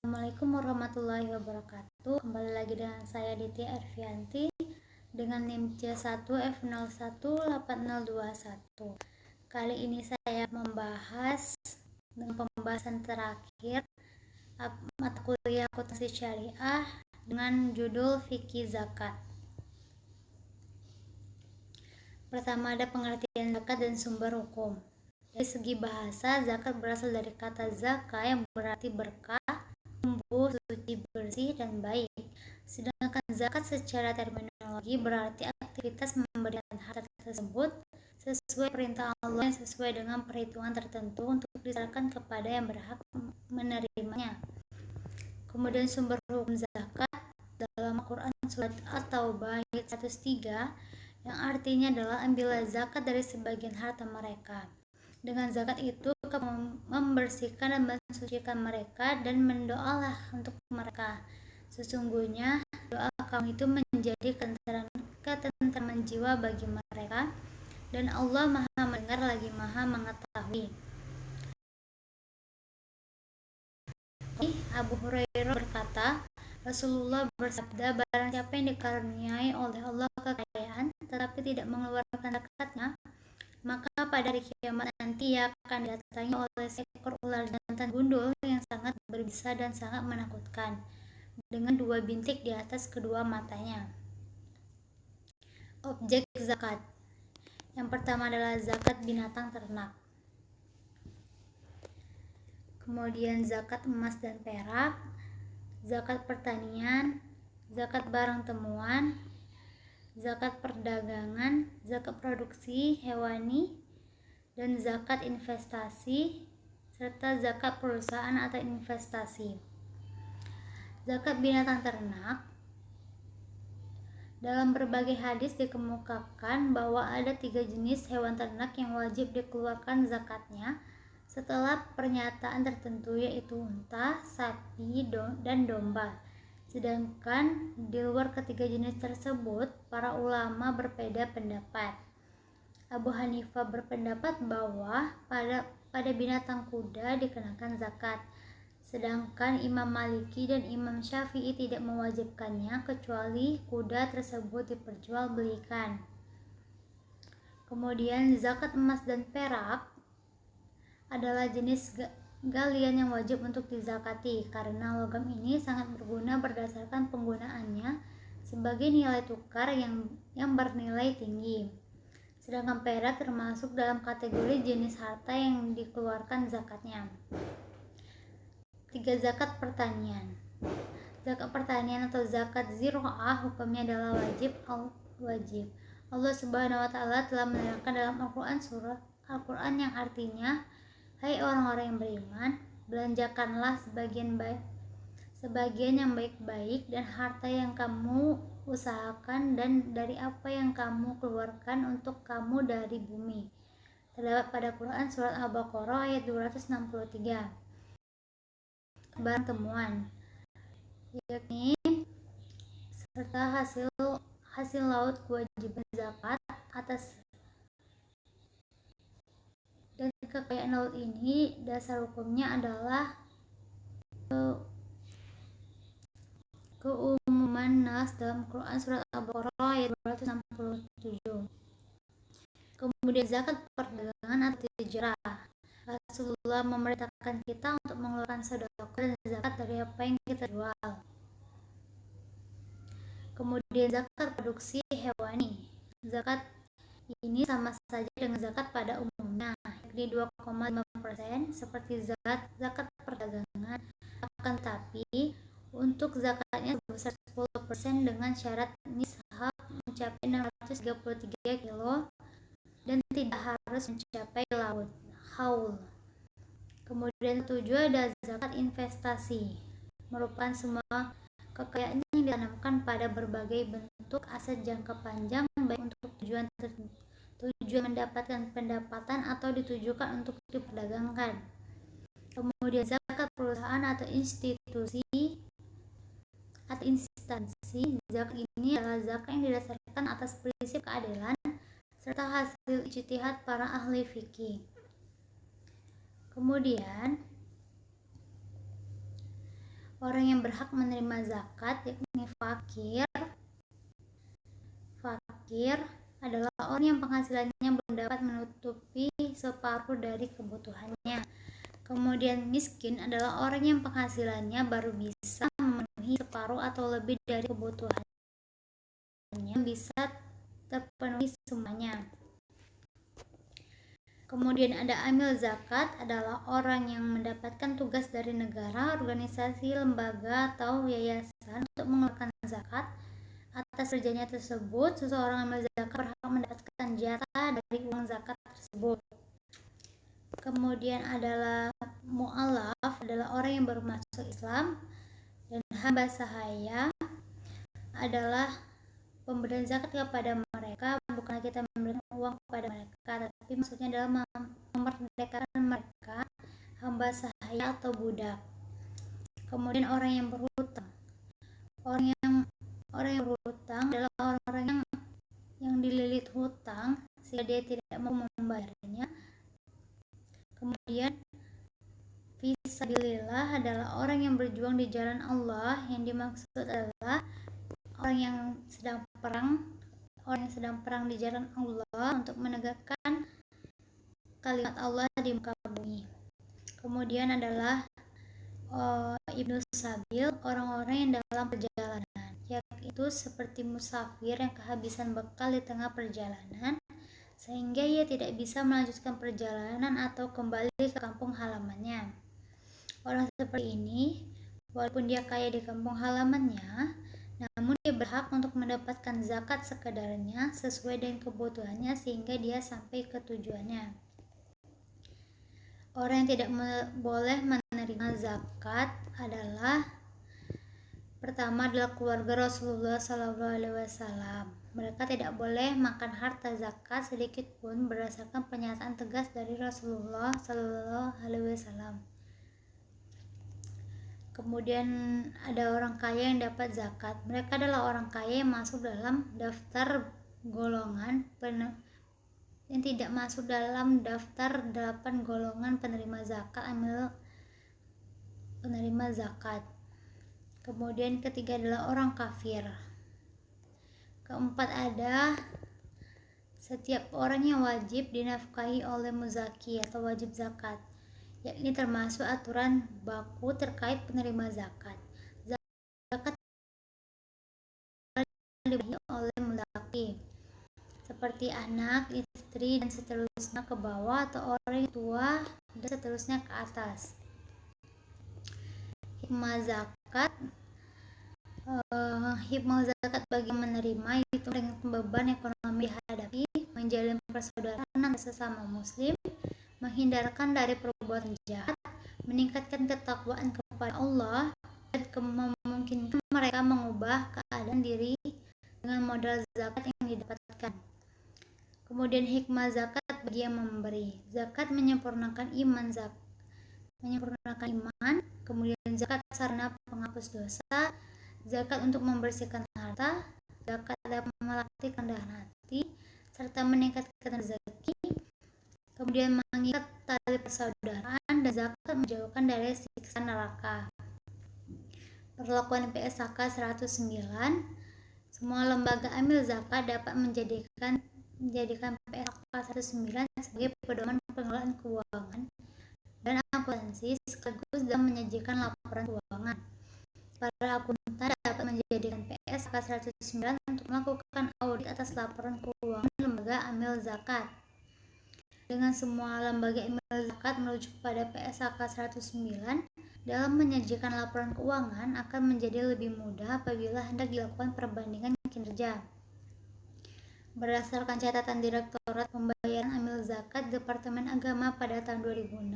Assalamualaikum warahmatullahi wabarakatuh. Kembali lagi dengan saya Ditya Arfianti dengan NIM C1F018021. Kali ini saya membahas dengan pembahasan terakhir mata kuliah akuntansi syariah dengan judul Fikih Zakat. Pertama ada pengertian zakat dan sumber hukum. Dari segi bahasa, zakat berasal dari kata zaka yang berarti berkah, tumbuh, suci, bersih, dan baik. Sedangkan zakat secara terminologi berarti aktivitas memberikan harta tersebut sesuai perintah Allah yang sesuai dengan perhitungan tertentu untuk diserahkan kepada yang berhak menerimanya. Kemudian sumber hukum zakat dalam Al-Quran surat At-Taubah ayat 103 yang artinya adalah ambillah zakat dari sebagian harta mereka. Dengan zakat itu kamu membersihkan dan mensucikan mereka dan mendoalah untuk mereka. Sesungguhnya doa kamu itu menjadi ketentraman jiwa bagi mereka dan Allah Maha mendengar lagi Maha mengetahui. Abu Hurairah berkata, Rasulullah bersabda, barang siapa yang dikaruniai oleh Allah kekayaan tetapi tidak mengeluarkan zakatnya, maka pada hari kiamat nanti ia akan didatangi oleh seekor ular jantan gundul yang sangat berbisa dan sangat menakutkan, dengan 2 bintik di atas kedua matanya. Objek zakat. Yang pertama adalah zakat binatang ternak. Kemudian zakat emas dan perak, zakat pertanian, zakat barang temuan, zakat perdagangan, zakat produksi hewani, dan zakat investasi, serta zakat perusahaan atau investasi. Zakat binatang ternak. Dalam berbagai hadis dikemukakan bahwa ada 3 jenis hewan ternak yang wajib dikeluarkan zakatnya setelah pernyataan tertentu, yaitu unta, sapi, dan domba. Sedangkan di luar ketiga jenis tersebut, para ulama berbeda pendapat. Abu Hanifah berpendapat bahwa pada binatang kuda dikenakan zakat, sedangkan Imam Maliki dan Imam Syafi'i tidak mewajibkannya kecuali kuda tersebut diperjualbelikan. Kemudian zakat emas dan perak adalah jenis galian yang wajib untuk dizakati karena logam ini sangat berguna berdasarkan penggunaannya sebagai nilai tukar yang bernilai tinggi. Sedangkan perak termasuk dalam kategori jenis harta yang dikeluarkan zakatnya. 3. Zakat pertanian. Zakat pertanian atau zakat ziro'ah hukumnya adalah wajib. Allah Subhanahu wa taala telah menerangkan dalam Al-Quran yang artinya, hai orang-orang yang beriman, belanjakanlah sebagian yang baik-baik dan harta yang kamu usahakan dan dari apa yang kamu keluarkan untuk kamu dari bumi. Terdapat pada Quran surat Al-Baqarah ayat 263. Barang temuan, yakni serta hasil laut kewajiban zakat atas, dan kekayaan laut ini dasar hukumnya adalah keumuman nas dalam Quran surat Al-Baqarah ayat 267. Kemudian zakat perdagangan atau hijrah. Rasulullah memerintahkan kita untuk mengeluarkan sedekah dan zakat dari apa yang kita jual. Kemudian zakat produksi hewani. Zakat ini sama saja dengan zakat pada umumnya, yakni 2,5% seperti zakat perdagangan. Akan tetapi untuk zakatnya sebesar 10% dengan syarat nishab mencapai 633 kilo dan tidak harus mencapai haul. Kemudian 7 ada zakat investasi, merupakan semua kekayaan yang ditanamkan pada berbagai bentuk aset jangka panjang, baik untuk tujuan mendapatkan pendapatan atau ditujukan untuk diperdagangkan. Kemudian zakat perusahaan atau instansi. Zakat ini adalah zakat yang didasarkan atas prinsip keadilan serta hasil ijtihad para ahli fikih. Kemudian Orang yang berhak menerima zakat yakni fakir adalah orang yang penghasilannya belum dapat menutupi separuh dari kebutuhannya. Kemudian miskin adalah orang yang penghasilannya baru bisa memenuhi separuh atau lebih dari kebutuhannya, bisa terpenuhi semuanya. Kemudian ada amil zakat, adalah orang yang mendapatkan tugas dari negara, organisasi, lembaga, atau yayasan untuk mengeluarkan zakat. Atas kerjanya tersebut, seseorang amil zakat berhak mendapatkan jatah dari uang zakat tersebut. Kemudian adalah mu'alaf, adalah orang yang baru masuk Islam. Dan hamba sahaya adalah pemberian zakat kepada mereka, bukan kita memberikan uang kepada mereka, tapi maksudnya adalah memerdekakan mereka, hamba sahaya atau budak. Kemudian orang yang berhutang, orang yang berhutang adalah orang-orang yang dililit hutang sehingga dia tidak mau membayarnya. Kemudian fisabilillah adalah orang yang berjuang di jalan Allah, yang dimaksud adalah orang yang sedang perang di jalan Allah untuk menegakkan kalimat Allah di muka bumi. Kemudian adalah ibnu sabil, orang-orang yang dalam perjalanan, yaitu seperti musafir yang kehabisan bekal di tengah perjalanan sehingga ia tidak bisa melanjutkan perjalanan atau kembali ke kampung halamannya. Orang seperti ini, walaupun dia kaya di kampung halamannya, namun dia berhak untuk mendapatkan zakat sekadarnya sesuai dengan kebutuhannya sehingga dia sampai ke tujuannya. Orang yang tidak boleh menerima zakat adalah pertama adalah keluarga Rasulullah SAW. Mereka tidak boleh makan harta zakat sedikit pun berdasarkan pernyataan tegas dari Rasulullah SAW. Kemudian ada orang kaya yang dapat zakat. Mereka adalah orang kaya yang masuk dalam daftar golongan yang tidak masuk dalam daftar 8 golongan penerima zakat penerima zakat. Kemudian ketiga adalah orang kafir. Keempat ada setiap orang yang wajib dinafkahi oleh muzaki atau wajib zakat, yakni termasuk aturan baku terkait penerima zakat. Zakat dibagi oleh muzaki seperti anak, istri, dan seterusnya ke bawah, atau orang tua dan seterusnya ke atas. Hikmah zakat bagi menerima itu dengan beban ekonomi dihadapi, menjalin persaudaraan antara sesama muslim, menghindarkan dari perbuatan jahat, meningkatkan ketakwaan kepada Allah, dan memungkinkan mereka mengubah keadaan diri dengan modal zakat yang didapatkan. Kemudian hikmah zakat bagi yang memberi. Zakat menyempurnakan iman. Kemudian zakat sarana penghapus dosa. Zakat untuk membersihkan harta. Zakat dapat melatih kerendahan hati serta meningkatkan rezeki. Kemudian mengikat tali persaudaraan, dan zakat menjauhkan dari siksa neraka. Perlakuan PSAK 109. Semua lembaga amil zakat dapat menjadikan PSAK 109 sebagai pedoman pengelolaan keuangan dan akuntansi sekaligus dalam menyajikan laporan keuangan. Para akuntan dapat menjadikan PSAK 109 untuk melakukan audit atas laporan keuangan lembaga amil zakat. Dengan semua lembaga amil zakat merujuk pada PSAK 109 dalam menyajikan laporan keuangan akan menjadi lebih mudah apabila hendak dilakukan perbandingan kinerja. Berdasarkan catatan Direktorat Pembayaran Amil Zakat Departemen Agama pada tahun 2006,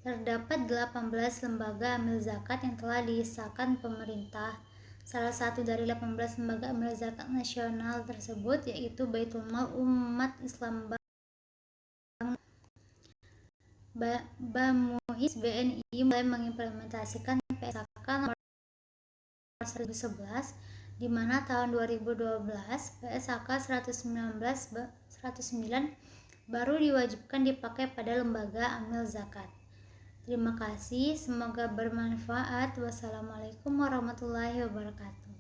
terdapat 18 lembaga amil zakat yang telah disahkan pemerintah. Salah satu dari 18 lembaga amil zakat nasional tersebut yaitu Baitul Mal Umat Islam BAMUIS BNI mulai mengimplementasikan PSAK nomor 1011, di mana tahun 2012 PSAK 109 baru diwajibkan dipakai pada lembaga amil zakat. Terima kasih, semoga bermanfaat. Wassalamualaikum warahmatullahi wabarakatuh.